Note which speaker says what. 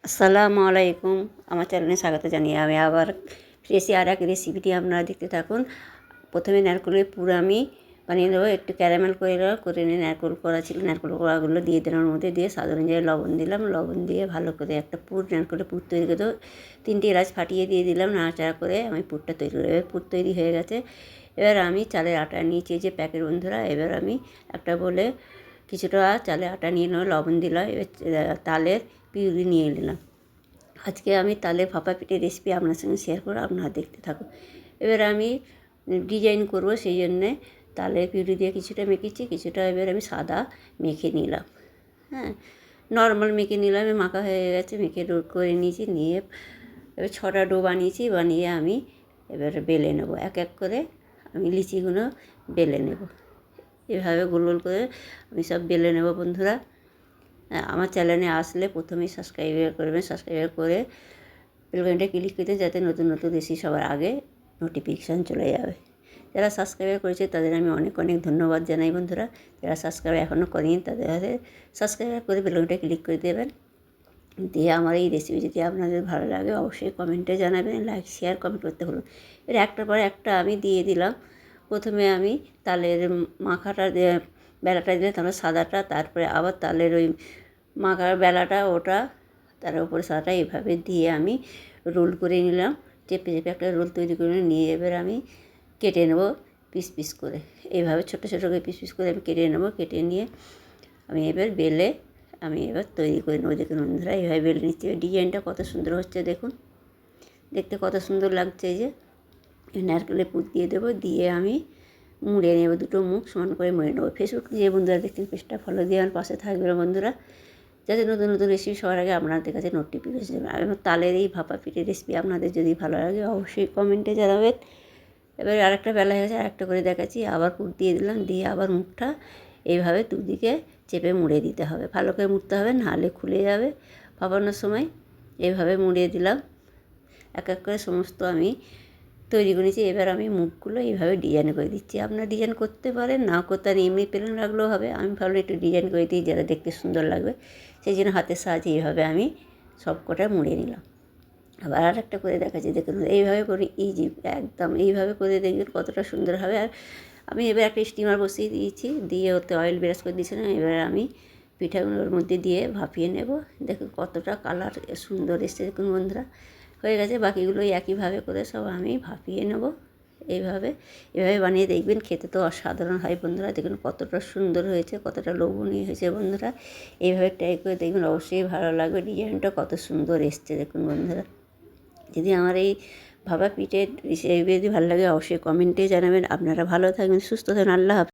Speaker 1: আসসালামু আলাইকুম। আমার চ্যানেলে স্বাগত জানিয়ে আমি আবার ফিরেছি আর এক রেসিপিটি আপনারা দেখতে থাকুন। প্রথমে নারকেলের পুর আমি বানিয়ে নেবো, একটু ক্যারামেল করে নিয়ে নারকেল করা ছিল, নারকেল কোড়াগুলো দিয়ে দিলাম, ওর মধ্যে দিয়ে স্বাদ অনুযায়ী লবণ দিলাম, লবণ দিয়ে ভালো করে একটা পুর নারকেলের পুর তৈরি করে দেবো। 3টে এলাচ ফাটিয়ে দিয়ে দিলাম, নাড়াচাড়া করে আমি পুরটা তৈরি করে, এবার পুর তৈরি হয়ে গেছে। এবার আমি চালের আটা নিয়েছি যে প্যাকেট বন্ধুরা, এবার আমি একটা বলে কিছুটা চালের আটা নিয়ে নেবো, লবণ দিলাম, এবার তালের পিউরি নিয়ে নিলাম। আজকে আমি তালের ভাপা পিঠের রেসিপি আপনার সঙ্গে শেয়ার করব, আপনারা দেখতে থাকুন। এবার আমি ডিজাইন করব, সেই জন্যে তালের পিউরি দিয়ে কিছুটা মেখেছি, কিছুটা এবার আমি সাদা মেখে নিলাম। হ্যাঁ, নর্মাল মেখে নিলাম, মাখা হয়ে গেছে, মেখে ডো করে নিয়েছি, নিয়ে এবার 6টা ডো বানিয়েছি, বানিয়ে আমি এবার বেলে নেব, এক এক করে আমি লিচিগুলো বেলে নেব। এভাবে গোল গোল করে আমি সব বেলে নেব বন্ধুরা। আমার চ্যানেলে আসলে প্রথমেই সাবস্ক্রাইব করবেন, সাবস্ক্রাইব করে বেলবাটনটা ক্লিক করতে, যাতে নতুন নতুন রেসিপি সবার আগে নোটিফিকেশান চলে যাবে। যারা সাবস্ক্রাইব করেছে তাদের আমি অনেক অনেক ধন্যবাদ জানাই বন্ধুরা। যারা সাবস্ক্রাইব এখনও করেনি তাদের হাতে সাবস্ক্রাইব করে বেলবাটনটা ক্লিক করে দেবেন। দিয়ে আমার এই রেসিপি যদি আপনাদের ভালো লাগে অবশ্যই কমেন্টে জানাবেন, লাইক শেয়ার কমেন্ট করতে হলো। এর একটার পর একটা আমি দিয়ে দিলাম। প্রথমে আমি তালের মাখাটা বেলাটা দিলে, তারপরে সাদাটা, তারপরে আবার তালের ওই মাখার বেলাটা, ওটা তার উপরে সাদাটা, এইভাবে দিয়ে আমি রোল করে নিলাম, চেপে চেপে একটা রোল তৈরি করে নিয়ে এবার আমি কেটে নেব পিস পিস করে। এইভাবে ছোটো ছোটো করে পিস পিস করে আমি কেটে নেব, কেটে নিয়ে আমি এবার বেলে আমি এবার তৈরি করে নেবো। দেখুন বন্ধুরা, এইভাবে বেলে নিচ্ছি, ডিজাইনটা কত সুন্দর হচ্ছে দেখুন, দেখতে কত সুন্দর লাগছে। এই যে নারকেলের পুর দিয়ে দেবো, দিয়ে আমি মুড়ে নেব, দুটো মুখ সমান করে মুড়ে নেবো। ফেসবুক যে বন্ধুরা দেখছেন পেজটা ফলো দিয়ে আমার পাশে থাকবে বন্ধুরা, যাতে নতুন নতুন রেসিপি সবার আগে আপনাদের কাছে নোটিফিকেশন যাবে। আর আমার তালের এই ভাপা পিঠের রেসিপি আপনাদের যদি ভালো লাগে অবশ্যই কমেন্টে জানাবেন। এবার আরেকটা বেলা হয়ে গেছে, আরেকটা করে দেখাচ্ছি, আবার পুর দিয়ে দিলাম, দিয়ে আবার মুখটা এইভাবে দুদিকে চেপে মুড়ে দিতে হবে, ভালো করে মুড়তে হবে, নাহলে খুলে যাবে ভাপানোর সময়। এইভাবে মুড়িয়ে দিলাম, এক এক করে সমস্ত আমি তৈরি করে নিয়েছি। এবার আমি মুখগুলো এইভাবে ডিজাইন করে দিচ্ছি, আপনারা ডিজাইন করতে পারেন, না করতে পারেন, এমনি প্লেন রাখলেও হবে। আমি ভাবলাম একটু ডিজাইন করে দিই, যারা দেখতে সুন্দর লাগবে, সেই জন্য হাতের সাহায্যে এইভাবে আমি সব কটা মুড়ে নিলাম। আবার আর একটা করে দেখাচ্ছি, দেখুন এইভাবে করে ইজি, একদম এইভাবে করে দেখবেন কতটা সুন্দর হবে। আর আমি এবার একটা স্টিমার বসিয়ে দিয়েছি, দিয়ে ওতে অয়েল ব্রাশ করে দিয়েছিলাম। এবার আমি পিঠাগুলোর মধ্যে দিয়ে ভাপিয়ে নেব। দেখুন কতটা কালার সুন্দর এসছে, দেখুন বন্ধুরা হয়ে গেছে। বাকিগুলো একইভাবে করে সব আমি ভাপিয়ে নেব। এইভাবে বানিয়ে দেখবেন, খেতে তো অসাধারণ হয় বন্ধুরা। দেখুন কতটা সুন্দর হয়েছে, কতটা লোভনীয় হয়েছে বন্ধুরা। এইভাবে ট্রাই করে দেখবেন, অবশ্যই ভালো লাগবে। ডিজাইনটা কত সুন্দর এসছে দেখুন বন্ধুরা। যদি আমার এই ভাপা পিঠের রেসিপি যদি ভালো লাগে অবশ্যই কমেন্টে জানাবেন। আপনারা ভালো থাকবেন, সুস্থ থাকবেন, আল্লাহ হাফেজ।